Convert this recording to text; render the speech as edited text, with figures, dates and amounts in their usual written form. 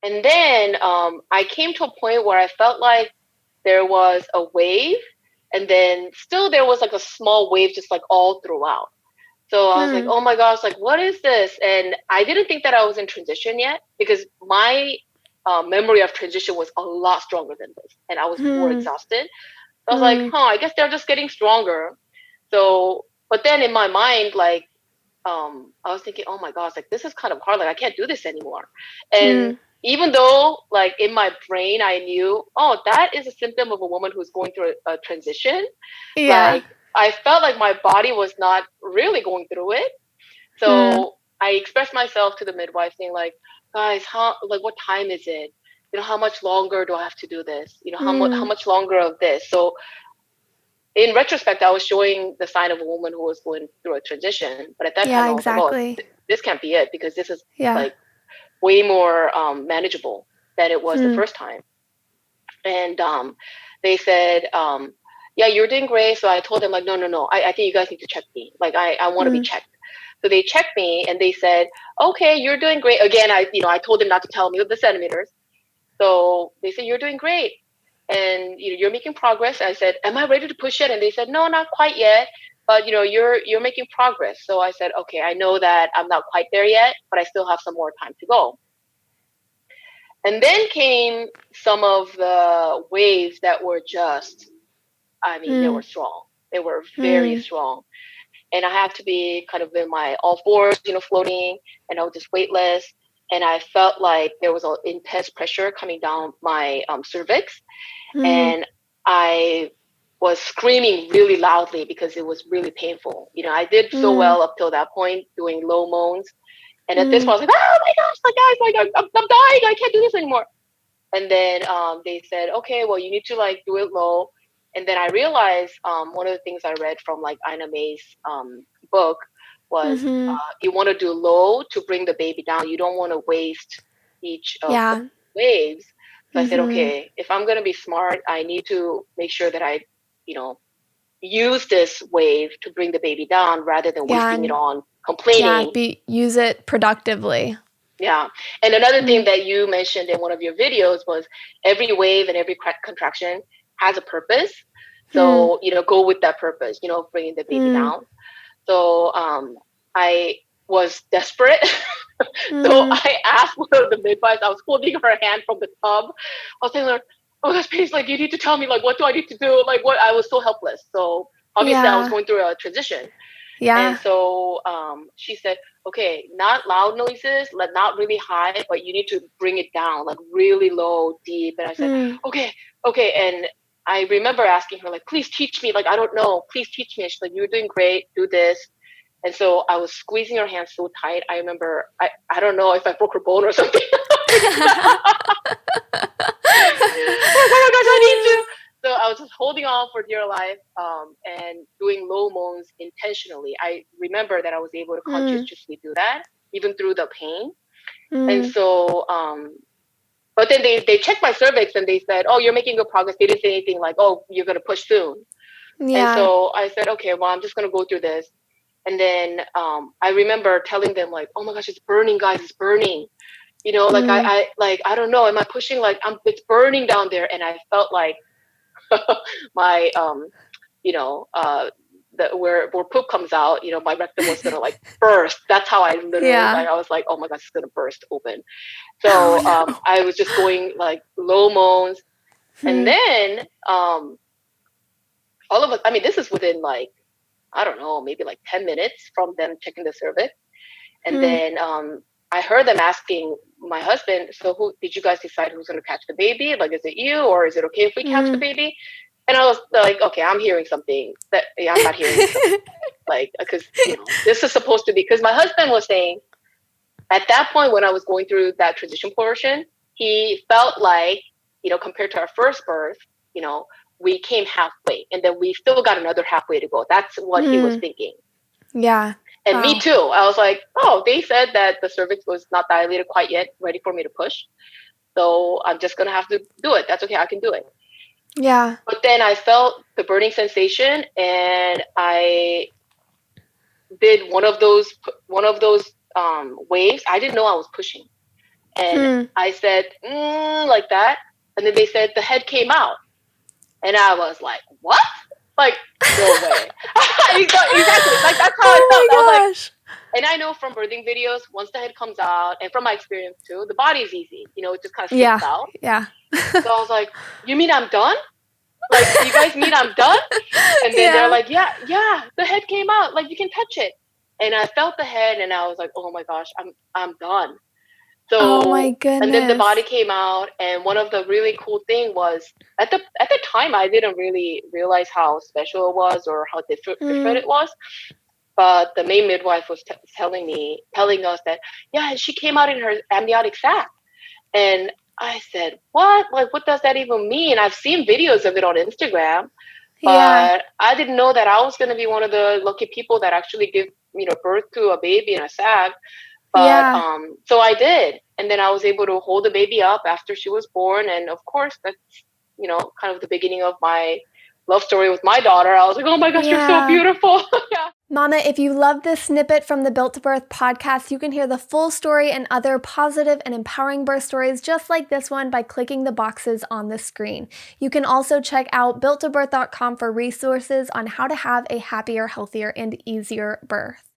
And then I came to a point where I felt like there was a wave, and then still there was like a small wave just like all throughout. So I was like, oh my gosh, like, what is this? And I didn't think that I was in transition yet, because my memory of transition was a lot stronger than this. And I was more exhausted. So I was like, I guess they're just getting stronger. So, but then in my mind, like, I was thinking, oh my gosh, like, this is kind of hard. Like, I can't do this anymore. And even though, like, in my brain, I knew, oh, that is a symptom of a woman who's going through a transition. Yeah. Like, I felt like my body was not really going through it. So I expressed myself to the midwife saying, like, guys, what time is it? How much longer do I have to do this? How much longer of this? So in retrospect, I was showing the sign of a woman who was going through a transition. But at that time, Yeah, I was like, oh, exactly. this can't be it, because this is Yeah. like way more manageable than it was the first time. And they said, yeah, you're doing great. So I told them, like, no. I think you guys need to check me. Like, I want to be checked. So they checked me and they said, okay, you're doing great. Again, I told them not to tell me the centimeters. So they said, you're doing great. And you're making progress. I said, am I ready to push it? And they said, no, not quite yet. But you're making progress. So I said, okay, I know that I'm not quite there yet, but I still have some more time to go. And then came some of the waves that were just, they were strong. They were very strong. And I had to be kind of in my all fours, floating, and I was just weightless. And I felt like there was an intense pressure coming down my cervix. And I was screaming really loudly because it was really painful. I did so well up till that point, doing low moans. And at this point, I was like, oh my gosh, like, guys, like, I'm dying. I can't do this anymore. And then they said, okay, well, you need to like do it low. And then I realized one of the things I read from like Ina May's book was you want to do low to bring the baby down. You don't want to waste each of the waves. So I said, okay, if I'm going to be smart, I need to make sure that I, use this wave to bring the baby down rather than wasting it on complaining. Use it productively. Yeah. And another thing that you mentioned in one of your videos was every wave and every contraction has a purpose. So, go with that purpose, bringing the baby down. So I was desperate. So I asked one of the midwives, I was holding her hand from the tub. I was saying, like, oh, gosh, please, like, you need to tell me, like, what do I need to do? Like, what? I was so helpless. So obviously I was going through a transition. Yeah. And so she said, okay, not loud noises, like not really high, but you need to bring it down, like really low, deep. And I said, okay. And I remember asking her, like, please teach me. Like, I don't know. Please teach me. She's like, you're doing great. Do this. And so I was squeezing her hand so tight. I remember, I don't know if I broke her bone or something. Oh my gosh, I need to. So I was just holding on for dear life and doing low moans intentionally. I remember that I was able to consciously do that, even through the pain. And so, but then they checked my cervix and they said, oh, you're making good progress. They didn't say anything like, oh, you're going to push soon. And so I said, okay, well, I'm just going to go through this. And then I remember telling them, like, oh my gosh, it's burning, guys, it's burning. Like I don't know, am I pushing? Like, it's burning down there. And I felt like my where poop comes out, my rectum was gonna like burst. That's how I literally like, I was like, oh my gosh, it's gonna burst open. So I was just going like low moans. And then all of us, this is within like, I don't know, maybe like 10 minutes from them checking the cervix. And then I heard them asking my husband, so who did you guys decide who's going to catch the baby? Like, is it you, or is it okay if we catch the baby? And I was like, okay, I'm hearing something that I'm not hearing something. Like, because this is supposed to be, because my husband was saying at that point when I was going through that transition portion, he felt like, compared to our first birth, we came halfway and then we still got another halfway to go. That's what he was thinking. Yeah. And me too. I was like, oh, they said that the cervix was not dilated quite yet, ready for me to push. So I'm just going to have to do it. That's okay. I can do it. Yeah. But then I felt the burning sensation and I did one of those waves. I didn't know I was pushing. And I said, like that. And then they said the head came out. And I was like, what? Like, no way. Exactly. Like, that's how I felt. I was like, and I know from birthing videos, once the head comes out, and from my experience too, the body's easy. You know, it just kind of slips out. Yeah. So I was like, you mean I'm done? Like, you guys mean I'm done? And then they're like, yeah, the head came out. Like, you can touch it. And I felt the head, and I was like, oh my gosh, I'm done. So, oh my goodness. And then the body came out, and one of the really cool thing was at the time I didn't really realize how special it was or how different it was. But the main midwife was telling us that, yeah, she came out in her amniotic sac. And I said, what? Like, what does that even mean? I've seen videos of it on Instagram, but I didn't know that I was going to be one of the lucky people that actually give, birth to a baby in a sac. But so I did. And then I was able to hold the baby up after she was born. And of course, that's, kind of the beginning of my love story with my daughter. I was like, oh my gosh, you're so beautiful. Yeah. Mama, if you love this snippet from the Built to Birth podcast, you can hear the full story and other positive and empowering birth stories just like this one by clicking the boxes on the screen. You can also check out builttobirth.com for resources on how to have a happier, healthier, and easier birth.